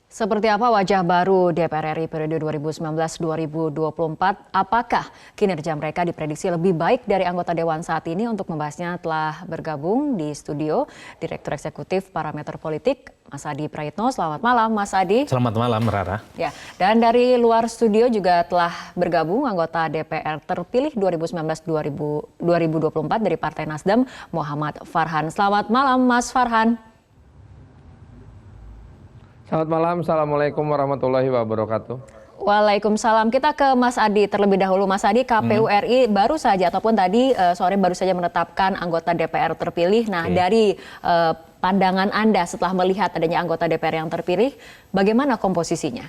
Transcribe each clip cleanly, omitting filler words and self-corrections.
Seperti apa wajah baru DPR RI periode 2019-2024? Apakah kinerja mereka diprediksi lebih baik dari anggota Dewan saat ini? Untuk membahasnya telah bergabung di studio Direktur Eksekutif Parameter Politik, Mas Adi Praitno. Selamat malam, Mas Adi. Selamat malam, Rara. Ya, dan dari luar studio juga telah bergabung anggota DPR terpilih 2019-2024 dari Partai Nasdem, Muhammad Farhan. Selamat malam, Mas Farhan. Selamat malam, Assalamualaikum warahmatullahi wabarakatuh. Waalaikumsalam. Kita ke Mas Adi terlebih dahulu. Mas Adi, KPU RI baru saja ataupun tadi sore baru saja menetapkan anggota DPR terpilih. Nah, dari pandangan Anda setelah melihat adanya anggota DPR yang terpilih, bagaimana komposisinya?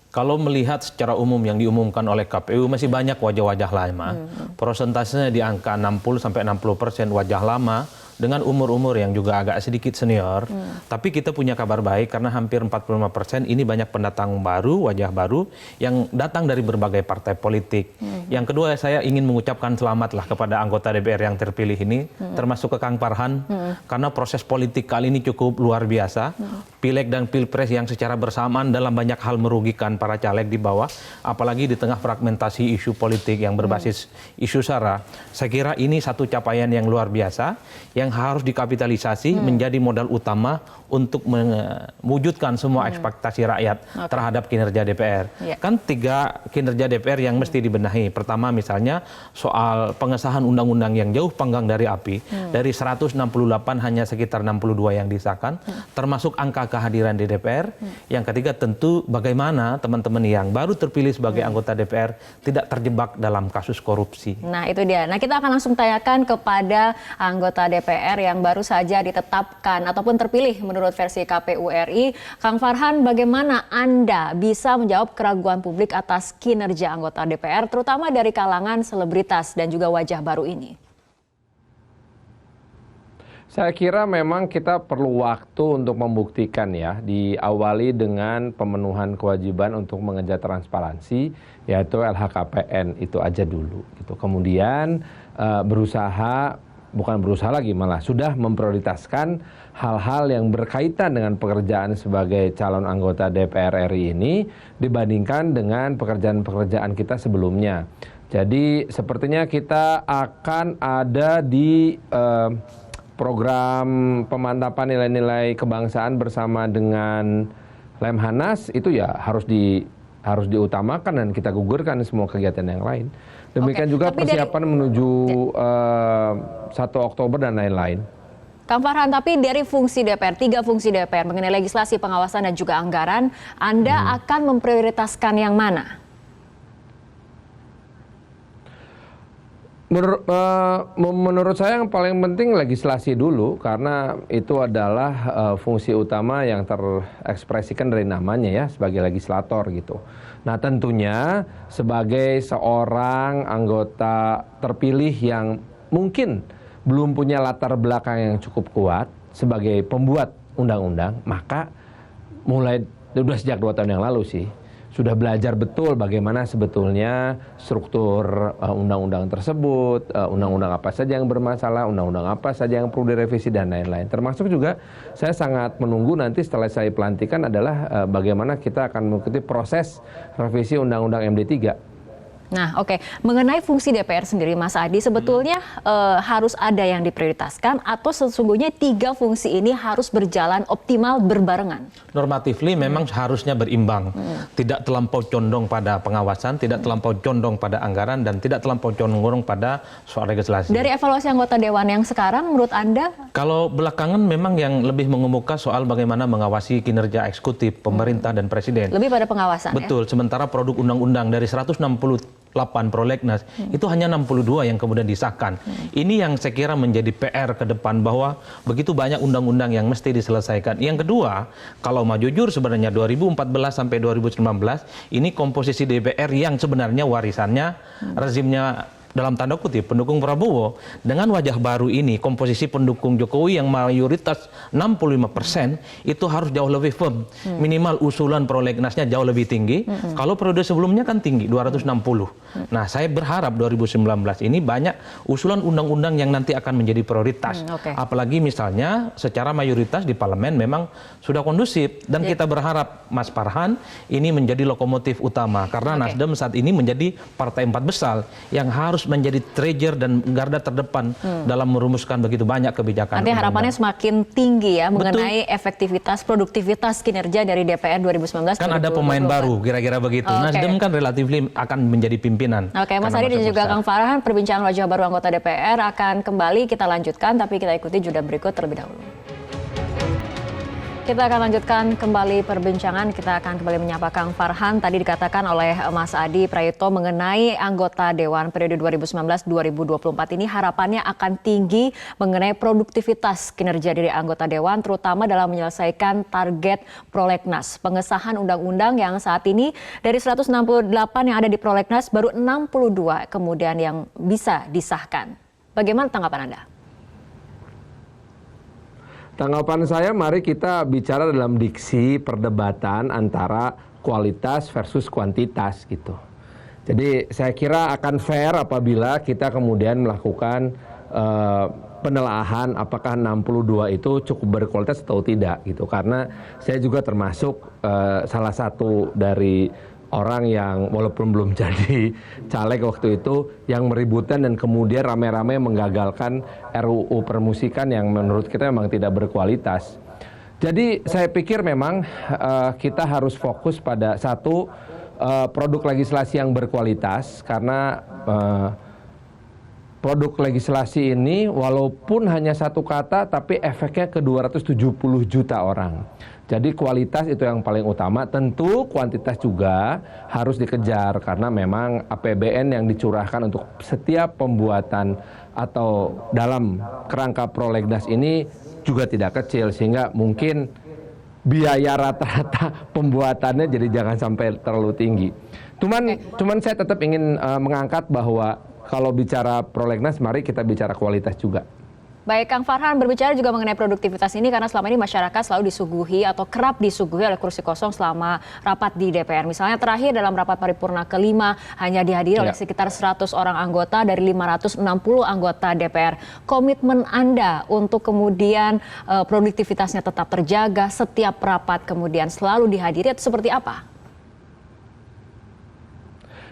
Kalau melihat secara umum yang diumumkan oleh KPU masih banyak wajah-wajah lama. Persentasenya di angka 60-60% wajah lama dengan umur-umur yang juga agak sedikit senior. Tapi kita punya kabar baik karena hampir 45% ini banyak pendatang baru, wajah baru yang datang dari berbagai partai politik. Yang kedua, saya ingin mengucapkan selamatlah kepada anggota DPR yang terpilih ini, termasuk ke Kang Farhan, karena proses politik kali ini cukup luar biasa. Pileg dan pilpres yang secara bersamaan dalam banyak hal merugikan para caleg di bawah, apalagi di tengah fragmentasi isu politik yang berbasis isu sara. Saya kira ini satu capaian yang luar biasa, yang harus dikapitalisasi menjadi modal utama untuk mewujudkan semua ekspektasi rakyat terhadap kinerja DPR. Kan 3 kinerja DPR yang mesti dibenahi. Pertama misalnya soal pengesahan undang-undang yang jauh panggang dari api. Dari 168 hanya sekitar 62 yang disahkan, termasuk angka kehadiran di DPR. Yang ketiga tentu bagaimana teman-teman yang baru terpilih sebagai anggota DPR tidak terjebak dalam kasus korupsi. Nah itu dia. Nah kita akan langsung tanyakan kepada anggota DPR yang baru saja ditetapkan ataupun terpilih menurut versi KPU RI. Kang Farhan, bagaimana Anda bisa menjawab keraguan publik atas kinerja anggota DPR, terutama dari kalangan selebritas dan juga wajah baru ini? Saya kira memang kita perlu waktu untuk membuktikan ya, diawali dengan pemenuhan kewajiban untuk mengejar transparansi, yaitu LHKPN itu aja dulu. Gitu. Kemudian bukan berusaha lagi, malah sudah memprioritaskan hal-hal yang berkaitan dengan pekerjaan sebagai calon anggota DPR RI ini dibandingkan dengan pekerjaan-pekerjaan kita sebelumnya. Jadi sepertinya kita akan ada di program pemantapan nilai-nilai kebangsaan bersama dengan Lemhanas, itu ya harus diutamakan dan kita gugurkan semua kegiatan yang lain. Demikian juga persiapan menuju 1 Oktober dan lain-lain. Kang Farhan, tapi dari fungsi DPR, 3 fungsi DPR mengenai legislasi, pengawasan dan juga anggaran, Anda akan memprioritaskan yang mana? Menurut saya yang paling penting legislasi dulu, karena itu adalah fungsi utama yang terekspresikan dari namanya ya, sebagai legislator gitu. Nah tentunya sebagai seorang anggota terpilih yang mungkin belum punya latar belakang yang cukup kuat sebagai pembuat undang-undang, maka mulai sudah sejak 2 tahun yang lalu sih, sudah belajar betul bagaimana sebetulnya struktur undang-undang tersebut, undang-undang apa saja yang bermasalah, undang-undang apa saja yang perlu direvisi dan lain-lain. Termasuk juga saya sangat menunggu nanti setelah saya pelantikan adalah bagaimana kita akan mengikuti proses revisi undang-undang MD3. Nah oke, mengenai fungsi DPR sendiri Mas Adi, sebetulnya harus ada yang diprioritaskan atau sesungguhnya 3 fungsi ini harus berjalan optimal berbarengan? Normatifly memang harusnya berimbang, tidak terlampau condong pada pengawasan, tidak terlampau condong pada anggaran, dan tidak terlampau condong pada soal legislasi. Dari evaluasi anggota Dewan yang sekarang menurut Anda? Kalau belakangan memang yang lebih mengemuka soal bagaimana mengawasi kinerja eksekutif, pemerintah dan presiden. Lebih pada pengawasan. Betul, sementara produk undang-undang dari 168 prolegnas itu hanya 62 yang kemudian disahkan. Ini yang saya kira menjadi PR ke depan, bahwa begitu banyak undang-undang yang mesti diselesaikan. Yang kedua, kalau mau jujur sebenarnya 2014 sampai 2019 ini komposisi DPR yang sebenarnya warisannya rezimnya dalam tanda kutip pendukung Prabowo, dengan wajah baru ini, komposisi pendukung Jokowi yang mayoritas 65% itu harus jauh lebih firm. Minimal usulan prolegnasnya jauh lebih tinggi. Kalau periode sebelumnya kan tinggi, 260. Nah, saya berharap 2019 ini banyak usulan undang-undang yang nanti akan menjadi prioritas. Apalagi misalnya secara mayoritas di parlemen memang sudah kondusif. Dan kita berharap Mas Farhan ini menjadi lokomotif utama. Karena Nasdem saat ini menjadi partai 4 besar yang harus menjadi treasure dan garda terdepan dalam merumuskan begitu banyak kebijakan. Artinya harapannya semakin tinggi ya mengenai efektivitas, produktivitas kinerja dari DPR 2019. Kan ada pemain baru, kira-kira begitu. Nasdem kan relatif akan menjadi pimpinan. Mas Adi dan juga Kang Farhan, perbincangan wajah baru anggota DPR akan kembali kita lanjutkan, tapi kita ikuti jeda berikut terlebih dahulu. Kita akan lanjutkan kembali perbincangan, kita akan kembali menyapa Kang Farhan. Tadi dikatakan oleh Mas Adi Prayitno mengenai anggota Dewan periode 2019-2024 ini harapannya akan tinggi mengenai produktivitas kinerja dari anggota Dewan, terutama dalam menyelesaikan target prolegnas. Pengesahan undang-undang yang saat ini dari 168 yang ada di prolegnas baru 62 kemudian yang bisa disahkan. Bagaimana tanggapan Anda? Tanggapan saya, mari kita bicara dalam diksi perdebatan antara kualitas versus kuantitas gitu. Jadi saya kira akan fair apabila kita kemudian melakukan penelaahan apakah 62 itu cukup berkualitas atau tidak gitu. Karena saya juga termasuk salah satu dari orang yang walaupun belum jadi caleg waktu itu yang meributkan dan kemudian rame-rame menggagalkan RUU permusikan yang menurut kita memang tidak berkualitas. Jadi saya pikir memang kita harus fokus pada satu produk legislasi yang berkualitas karena produk legislasi ini walaupun hanya satu kata tapi efeknya ke 270 juta orang. Jadi kualitas itu yang paling utama, tentu kuantitas juga harus dikejar karena memang APBN yang dicurahkan untuk setiap pembuatan atau dalam kerangka prolegnas ini juga tidak kecil sehingga mungkin biaya rata-rata pembuatannya jadi jangan sampai terlalu tinggi. Cuman saya tetap ingin mengangkat bahwa kalau bicara prolegnas mari kita bicara kualitas juga. Baik, Kang Farhan berbicara juga mengenai produktivitas ini karena selama ini masyarakat selalu disuguhi atau kerap disuguhi oleh kursi kosong selama rapat di DPR. Misalnya terakhir dalam rapat paripurna kelima hanya dihadiri oleh sekitar 100 orang anggota dari 560 anggota DPR. Komitmen Anda untuk kemudian produktivitasnya tetap terjaga setiap rapat kemudian selalu dihadiri itu seperti apa?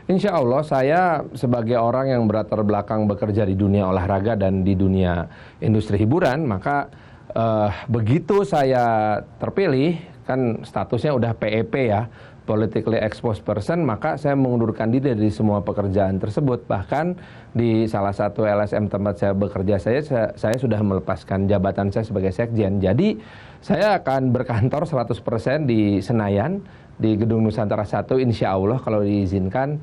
Insya Allah saya sebagai orang yang berlatar belakang bekerja di dunia olahraga dan di dunia industri hiburan, maka begitu saya terpilih, kan statusnya udah PEP ya, politically exposed person, maka saya mengundurkan diri dari semua pekerjaan tersebut. Bahkan di salah satu LSM tempat saya bekerja, saya sudah melepaskan jabatan saya sebagai sekjen. Jadi saya akan berkantor 100% di Senayan, di Gedung Nusantara 1 insya Allah kalau diizinkan,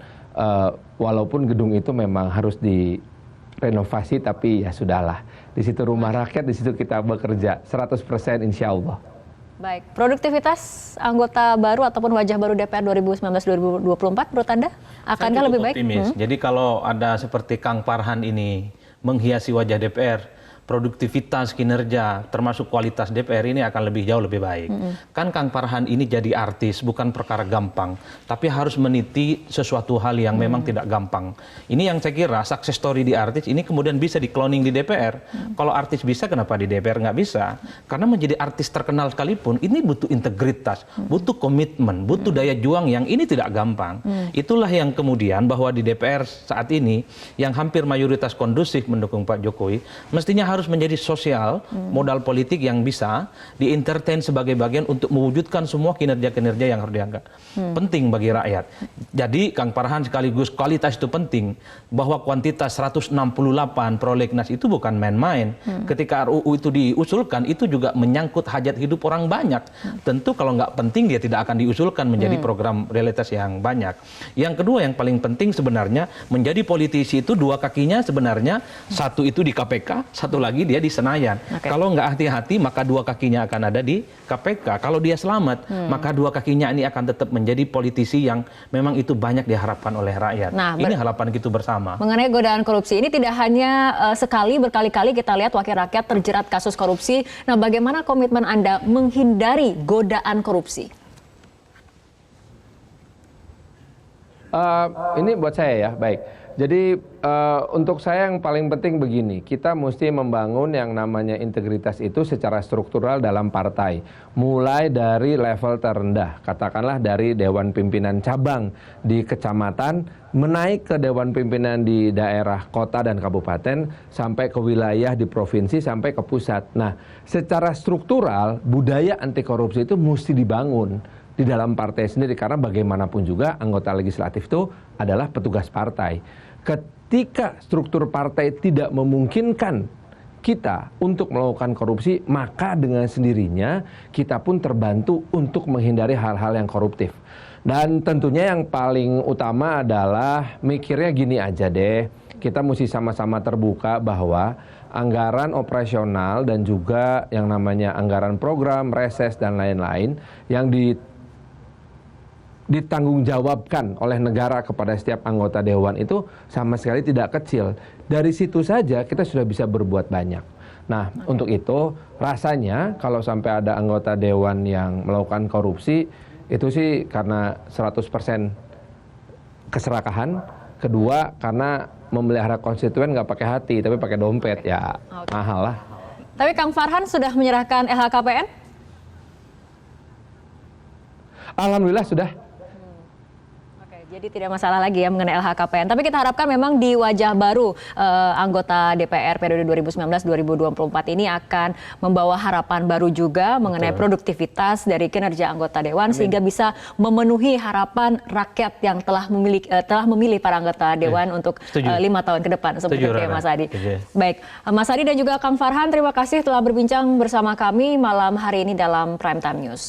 walaupun gedung itu memang harus direnovasi tapi ya sudahlah, di situ rumah rakyat, di situ kita bekerja 100% insya Allah. Baik, produktivitas anggota baru ataupun wajah baru DPR 2019-2024 menurut Anda akankah lebih baik? Jadi kalau ada seperti Kang Farhan ini menghiasi wajah DPR, produktivitas kinerja termasuk kualitas DPR ini akan jauh lebih baik. Kan Kang Farhan ini jadi artis bukan perkara gampang, tapi harus meniti sesuatu hal yang memang tidak gampang. Ini yang saya kira success story di artis ini kemudian bisa di-cloning di DPR. Kalau artis bisa, kenapa di DPR nggak bisa? Karena menjadi artis terkenal sekalipun ini butuh integritas, butuh komitmen, butuh daya juang yang ini tidak gampang. Itulah yang kemudian bahwa di DPR saat ini yang hampir mayoritas kondusif mendukung Pak Jokowi, mestinya harus menjadi sosial, modal politik yang bisa di-entertain sebagai bagian untuk mewujudkan semua kinerja-kinerja yang harus dianggap penting bagi rakyat. Jadi Kang Farhan sekaligus kualitas itu penting, bahwa kuantitas 168 prolegnas itu bukan main-main. Ketika RUU itu diusulkan, itu juga menyangkut hajat hidup orang banyak. Tentu kalau nggak penting dia tidak akan diusulkan menjadi program realitas yang banyak. Yang kedua yang paling penting sebenarnya menjadi politisi itu dua kakinya sebenarnya, satu itu di KPK, satu lagi dia di Senayan. Kalau nggak hati-hati, maka dua kakinya akan ada di KPK. Kalau dia selamat, maka dua kakinya ini akan tetap menjadi politisi yang memang itu banyak diharapkan oleh rakyat. Nah, ini harapan kita bersama. Mengenai godaan korupsi ini tidak hanya sekali, berkali-kali kita lihat wakil rakyat terjerat kasus korupsi. Nah, bagaimana komitmen Anda menghindari godaan korupsi? Ini buat saya ya, baik. Jadi untuk saya yang paling penting begini, kita mesti membangun yang namanya integritas itu secara struktural dalam partai. Mulai dari level terendah, katakanlah dari Dewan Pimpinan Cabang di kecamatan, menaik ke Dewan Pimpinan di daerah, kota dan kabupaten, sampai ke wilayah di provinsi, sampai ke pusat. Nah, secara struktural, budaya anti korupsi itu mesti dibangun di dalam partai sendiri, karena bagaimanapun juga anggota legislatif itu adalah petugas partai. Ketika struktur partai tidak memungkinkan kita untuk melakukan korupsi, maka dengan sendirinya kita pun terbantu untuk menghindari hal-hal yang koruptif. Dan tentunya yang paling utama adalah mikirnya gini aja deh, kita mesti sama-sama terbuka bahwa anggaran operasional dan juga yang namanya anggaran program, reses dan lain-lain yang ditanggungjawabkan oleh negara kepada setiap anggota dewan itu sama sekali tidak kecil. Dari situ saja kita sudah bisa berbuat banyak. Nah, untuk itu rasanya kalau sampai ada anggota dewan yang melakukan korupsi, itu sih karena 100% keserakahan. Kedua, karena memelihara konstituen nggak pakai hati, tapi pakai dompet, ya mahal lah. Tapi Kang Farhan sudah menyerahkan LHKPN? Alhamdulillah sudah. Jadi tidak masalah lagi ya mengenai LHKPN. Tapi kita harapkan memang di wajah baru anggota DPR periode 2019-2024 ini akan membawa harapan baru juga mengenai produktivitas dari kinerja anggota Dewan. Sehingga bisa memenuhi harapan rakyat yang telah memilih para anggota Dewan untuk 5 tahun ke depan. Seperti itu ya Mas Adi. Baik, Mas Adi dan juga Kang Farhan, terima kasih telah berbincang bersama kami malam hari ini dalam Prime Time News.